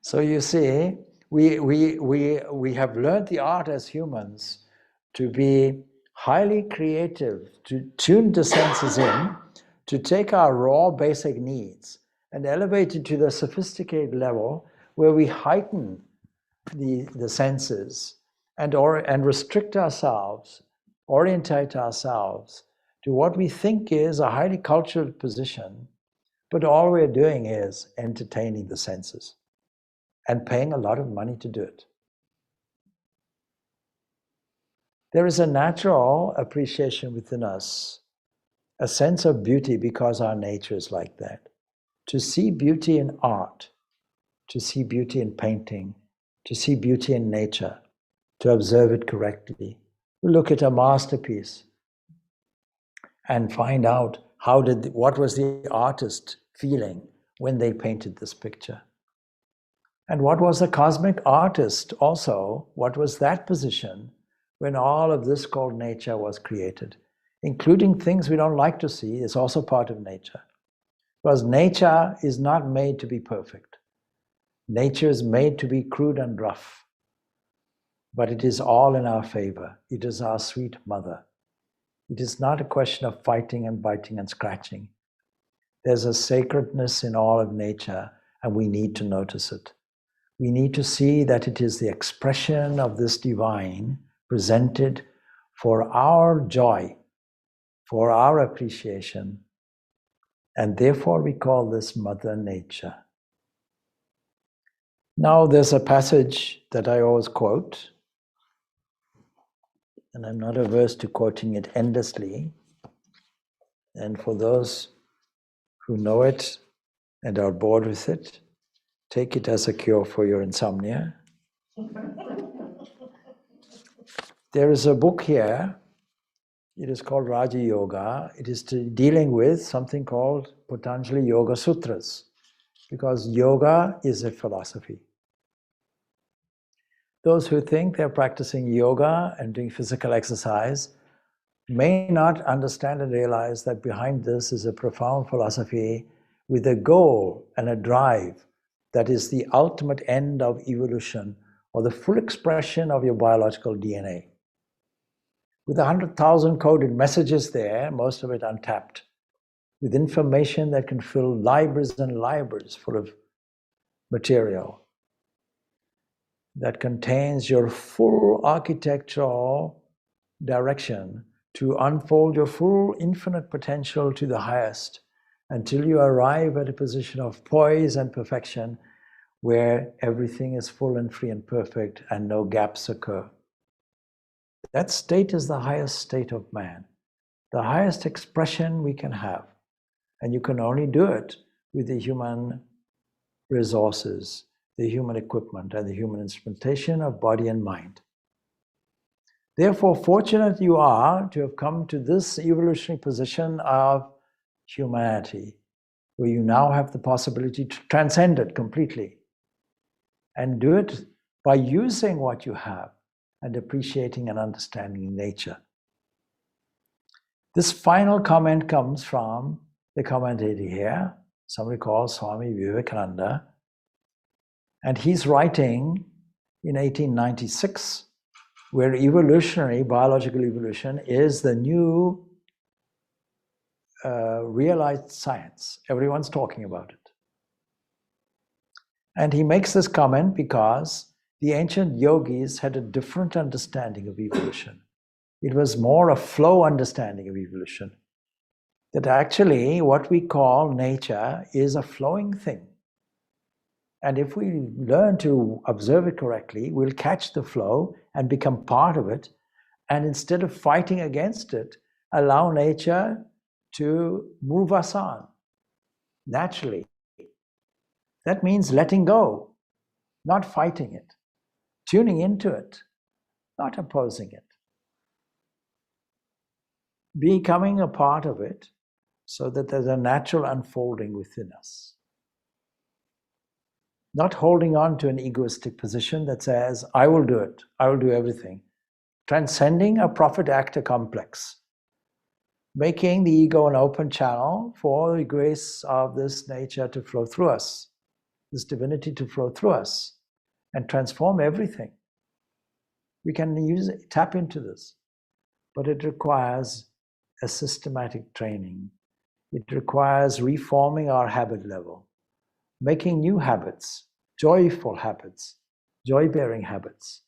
So you see, we have learned the art as humans to be highly creative, to tune the senses in, to take our raw basic needs and elevate it to the sophisticated level where we heighten the senses and restrict ourselves, orientate ourselves to what we think is a highly cultured position, but all we're doing is entertaining the senses and paying a lot of money to do it. There is a natural appreciation within us, a sense of beauty because our nature is like that. To see beauty in art, to see beauty in painting, to see beauty in nature, to observe it correctly. Look at a masterpiece and find out what was the artist feeling when they painted this picture. And what was the cosmic artist also, what was that position when all of this called nature was created, including things we don't like to see is also part of nature. Because nature is not made to be perfect. Nature is made to be crude and rough. But it is all in our favor. It is our sweet mother. It is not a question of fighting and biting and scratching. There's a sacredness in all of nature, and we need to notice it. We need to see that it is the expression of this divine presented for our joy, for our appreciation, and therefore we call this Mother Nature. Now there's a passage that I always quote, and I'm not averse to quoting it endlessly. And for those who know it and are bored with it, take it as a cure for your insomnia. There is a book here. It is called Raja Yoga. It is dealing with something called Patanjali Yoga Sutras, because yoga is a philosophy. Those who think they're practicing yoga and doing physical exercise may not understand and realize that behind this is a profound philosophy with a goal and a drive that is the ultimate end of evolution, or the full expression of your biological DNA. With 100,000 coded messages there, most of it untapped, with information that can fill libraries and libraries full of material that contains your full architectural direction to unfold your full infinite potential to the highest, until you arrive at a position of poise and perfection where everything is full and free and perfect and no gaps occur. That state is the highest state of man, the highest expression we can have. And you can only do it with the human resources, the human equipment, and the human instrumentation of body and mind. Therefore, fortunate you are to have come to this evolutionary position of humanity, where you now have the possibility to transcend it completely and do it by using what you have and appreciating and understanding nature. This final comment comes from the commentator here, somebody called Swami Vivekananda, and he's writing in 1896, where evolutionary, biological evolution is the new realized science. Everyone's talking about it. And he makes this comment because the ancient yogis had a different understanding of evolution. It was more a flow understanding of evolution. That actually what we call nature is a flowing thing. And if we learn to observe it correctly, we'll catch the flow and become part of it. And instead of fighting against it, allow nature to move us on naturally. That means letting go, not fighting it, tuning into it, not opposing it. Becoming a part of it so that there's a natural unfolding within us. Not holding on to an egoistic position that says, I will do it, I will do everything. Transcending a prophet-actor complex. Making the ego an open channel for the grace of this nature to flow through us, this divinity to flow through us and transform everything. We can tap into this, but it requires a systematic training. It requires reforming our habit level, making new habits, joyful habits, joy-bearing habits,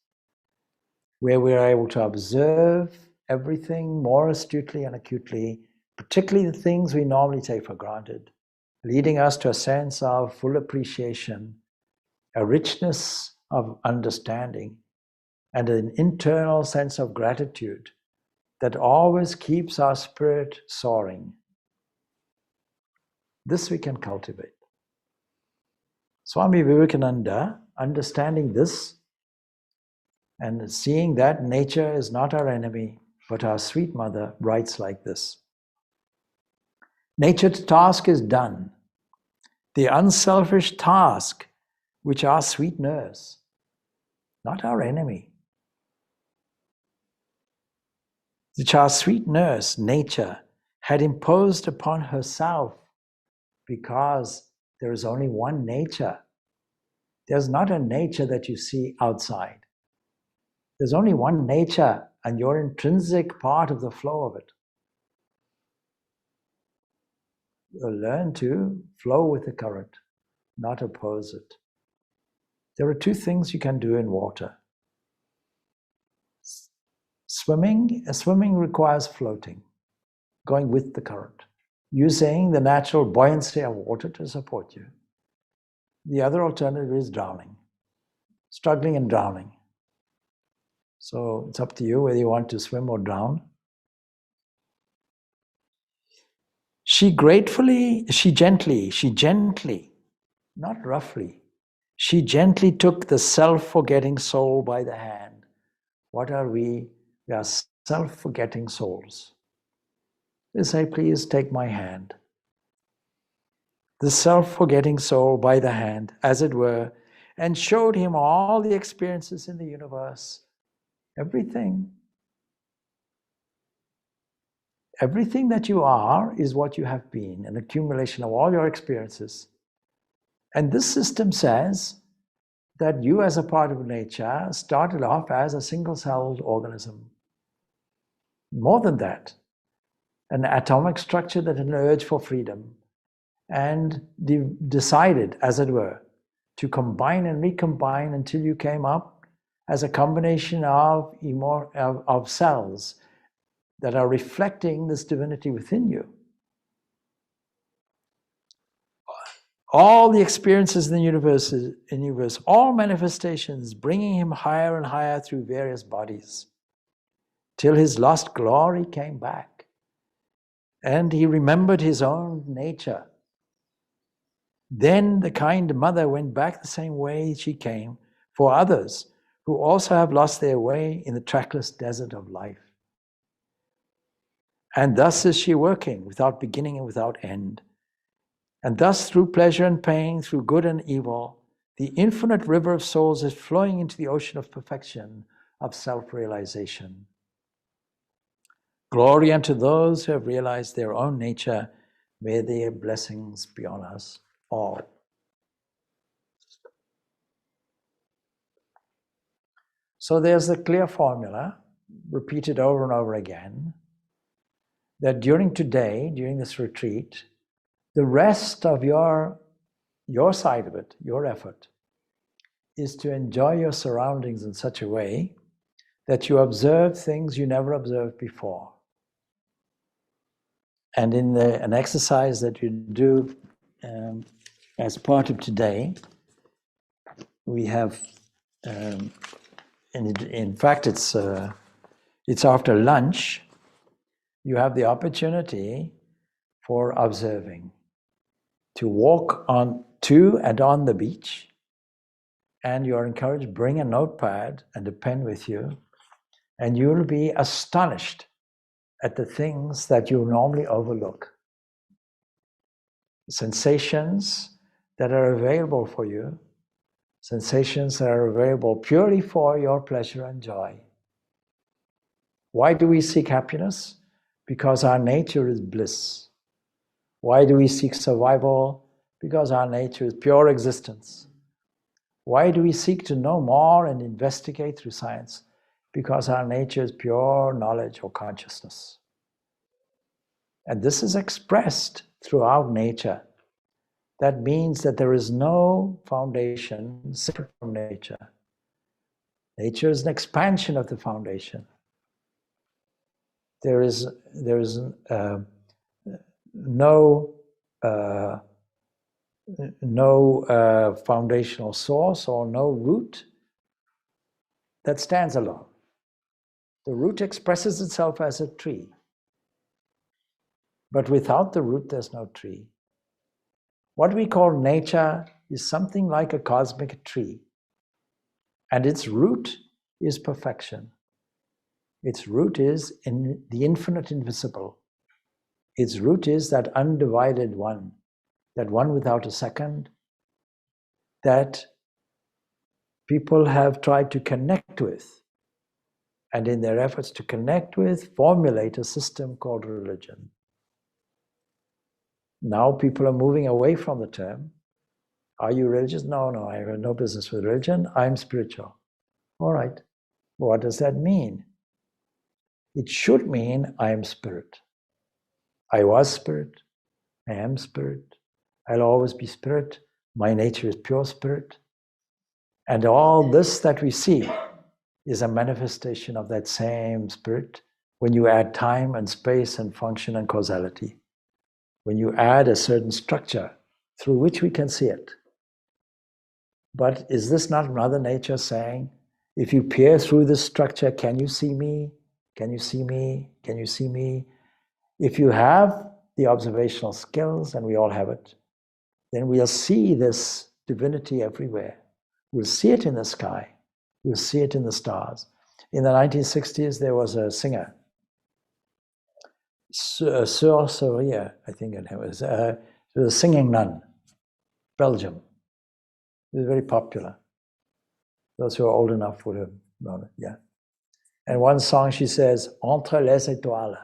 where we are able to observe everything more astutely and acutely, particularly the things we normally take for granted, leading us to a sense of full appreciation, a richness of understanding, and an internal sense of gratitude that always keeps our spirit soaring. This we can cultivate. Swami Vivekananda, understanding this and seeing that nature is not our enemy, but our sweet mother, writes like this. Nature's task is done. The unselfish task which our sweet nurse, not our enemy, which our sweet nurse, nature, had imposed upon herself because there is only one nature. There's not a nature that you see outside. There's only one nature, and you're intrinsic part of the flow of it. You'll learn to flow with the current, not oppose it. There are two things you can do in water. Swimming requires floating, going with the current, using the natural buoyancy of water to support you. The other alternative is drowning, struggling and drowning. So it's up to you whether you want to swim or drown. She gently, not roughly, she gently took the self-forgetting soul by the hand. What are we? We are self-forgetting souls. They say, please take my hand. The self-forgetting soul by the hand, as it were, and showed him all the experiences in the universe. Everything that you are is what you have been, an accumulation of all your experiences. And this system says that you, as a part of nature, started off as a single-celled organism. More than that, an atomic structure that had an urge for freedom and decided, as it were, to combine and recombine until you came up as a combination of cells that are reflecting this divinity within you. All the experiences in the universe, all manifestations, bringing him higher and higher through various bodies, till his lost glory came back. And he remembered his own nature. Then the kind mother went back the same way she came for others who also have lost their way in the trackless desert of life. And thus is she working, without beginning and without end. And thus, through pleasure and pain, through good and evil, the infinite river of souls is flowing into the ocean of perfection, of self-realization. Glory unto those who have realized their own nature. May their blessings be on us all. So there's a clear formula, repeated over and over again, that during today, during this retreat, the rest of your side of it, your effort, is to enjoy your surroundings in such a way that you observe things you never observed before. And in an exercise that you do as part of today, we have, in fact, it's after lunch, you have the opportunity for observing, to walk to and on the beach, and you are encouraged, bring a notepad and a pen with you, and you will be astonished at the things that you normally overlook. Sensations that are available for you, sensations that are available purely for your pleasure and joy. Why do we seek happiness? Because our nature is bliss. Why do we seek survival? Because our nature is pure existence. Why do we seek to know more and investigate through science? Because our nature is pure knowledge or consciousness. And this is expressed throughout nature. That means that there is no foundation separate from nature. Nature is an expansion of the foundation. There is no foundational source or no root that stands alone. The root expresses itself as a tree. But without the root, there's no tree. What we call nature is something like a cosmic tree. And its root is perfection. Its root is in the infinite invisible. Its root is that undivided one, that one without a second, that people have tried to connect with, and in their efforts to connect with, formulate a system called religion. Now people are moving away from the term. Are you religious? No, no, I have no business with religion. I'm spiritual. All right. What does that mean? It should mean I am spirit. I was spirit. I am spirit. I'll always be spirit. My nature is pure spirit. And all this that we see is a manifestation of that same spirit when you add time and space and function and causality. When you add a certain structure through which we can see it. But is this not Mother Nature saying, if you peer through this structure, can you see me? Can you see me? Can you see me? If you have the observational skills, and we all have it, then we'll see this divinity everywhere. We'll see it in the sky. We'll see it in the stars. In the 1960s, there was a singer, Sir Soria, I think it was a singing nun, Belgium. It was very popular. Those who are old enough would have known it, yeah. And one song she says, Entre les étoiles,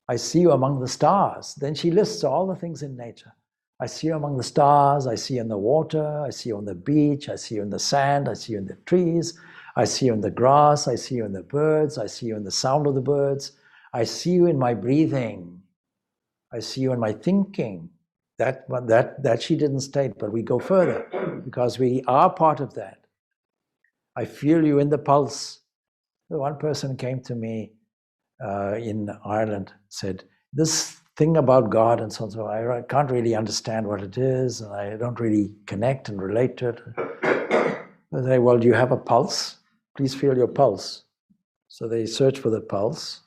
I see you among the stars. Then she lists all the things in nature. I see you among the stars, I see you in the water, I see you on the beach, I see you in the sand, I see you in the trees, I see you in the grass, I see you in the birds, I see you in the sound of the birds, I see you in my breathing, I see you in my thinking. That she didn't state, but we go further because we are part of that. I feel you in the pulse. The one person came to me in Ireland, said, this thing about God and so on, so I can't really understand what it is, and I don't really connect and relate to it. I say, well, do you have a pulse? Please feel your pulse. So they search for the pulse.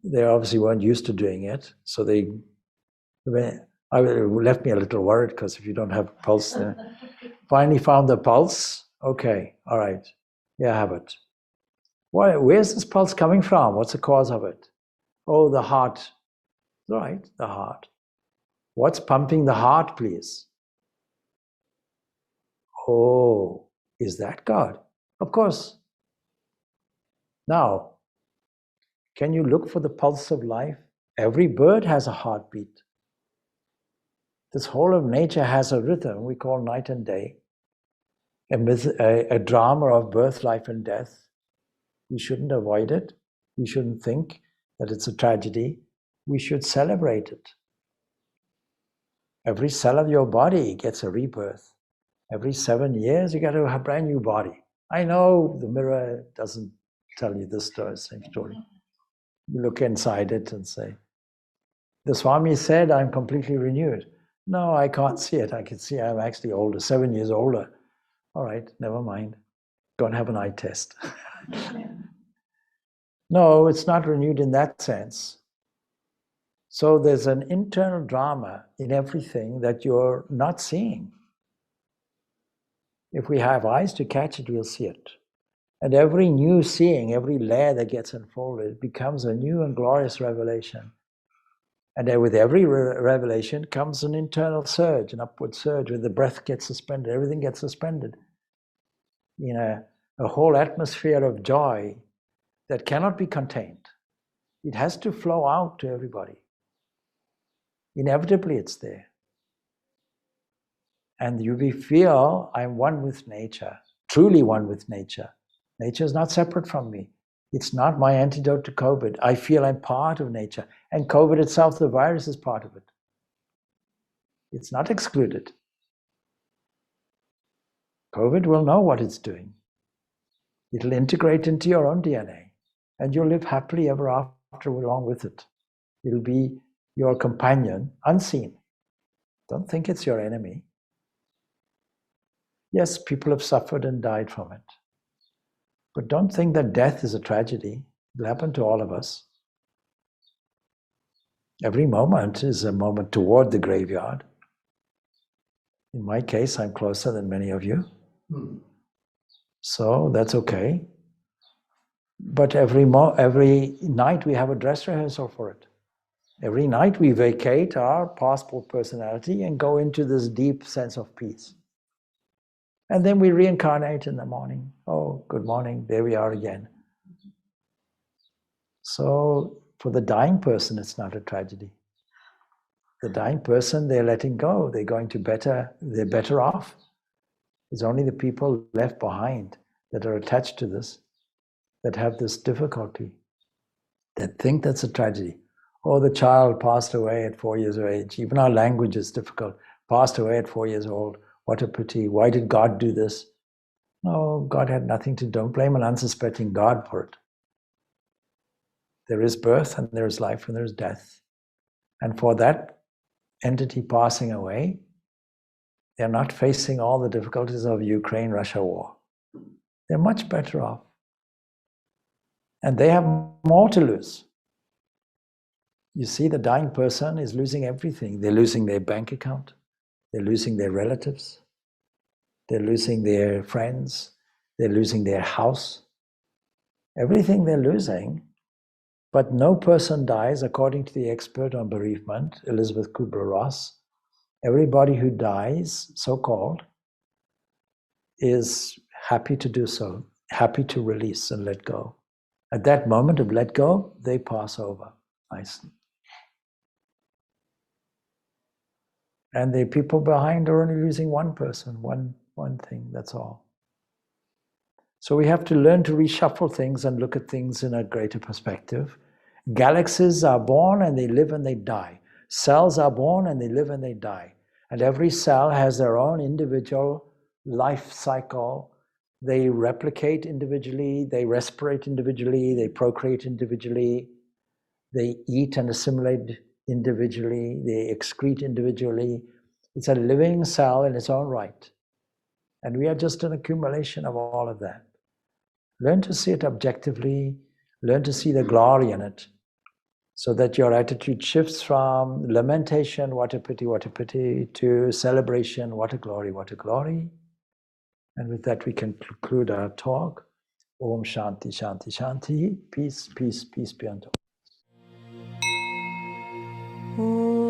They obviously weren't used to doing it, so they left me a little worried, because if you don't have a pulse, finally found the pulse. Okay, all right, yeah, I have it. Where's this pulse coming from? What's the cause of it? Oh, the heart. Right, the heart. What's pumping the heart, please? Oh, is that God? Of course. Now, can you look for the pulse of life? Every bird has a heartbeat. This whole of nature has a rhythm we call night and day, a drama of birth, life, and death. We shouldn't avoid it. We shouldn't think that it's a tragedy. We should celebrate it. Every cell of your body gets a rebirth. Every 7 years, you get a brand new body. I know the mirror doesn't tell you this same story. You look inside it and say, the Swami said, I'm completely renewed. No, I can't see it. I can see I'm actually older, 7 years older. All right, never mind. Go and have an eye test. No, it's not renewed in that sense. So there's an internal drama in everything that you're not seeing. If we have eyes to catch it, we'll see it. And every new seeing, every layer that gets unfolded becomes a new and glorious revelation. And then with every revelation comes an internal surge, an upward surge, where the breath gets suspended, everything gets suspended. In a whole atmosphere of joy that cannot be contained. It has to flow out to everybody. Inevitably, it's there. And you feel, I'm one with nature, truly one with nature. Nature is not separate from me. It's not my antidote to COVID. I feel I'm part of nature. And COVID itself, the virus, is part of it. It's not excluded. COVID will know what it's doing. It'll integrate into your own DNA. And you'll live happily ever after along with it. It'll be your companion, unseen. Don't think it's your enemy. Yes, people have suffered and died from it. But don't think that death is a tragedy. It'll happen to all of us. Every moment is a moment toward the graveyard. In my case, I'm closer than many of you. So that's okay. But every night we have a dress rehearsal for it. Every night we vacate our passport personality and go into this deep sense of peace. And then we reincarnate in the morning. Oh, good morning, there we are again. So for the dying person, it's not a tragedy. The dying person, they're letting go. They're better off. It's only the people left behind that are attached to this, that have this difficulty, that think that's a tragedy. Oh, the child passed away at 4 years of age. Even our language is difficult. Passed away at 4 years old. What a pity. Why did God do this? No, God had nothing to do. Don't blame an unsuspecting God for it. There is birth and there is life and there is death. And for that entity passing away, they're not facing all the difficulties of Ukraine-Russia war. They're much better off. And they have more to lose. You see, the dying person is losing everything. They're losing their bank account. They're losing their relatives. They're losing their friends. They're losing their house. Everything they're losing. But no person dies, according to the expert on bereavement, Elizabeth Kubler-Ross. Everybody who dies, so-called, is happy to do so, happy to release and let go. At that moment of let go, they pass over nicely. And the people behind are only losing one person, one thing, that's all. So we have to learn to reshuffle things and look at things in a greater perspective. Galaxies are born and they live and they die. Cells are born and they live and they die. And every cell has their own individual life cycle. They replicate individually, they respirate individually, they procreate individually, they eat and assimilate individually, they excrete individually. It's a living cell in its own right. And we are just an accumulation of all of that. Learn to see it objectively, learn to see the glory in it, so that your attitude shifts from lamentation, what a pity, to celebration, what a glory, what a glory. And with that we can conclude our talk. Om Shanti, Shanti, Shanti. Peace, peace, peace be unto all.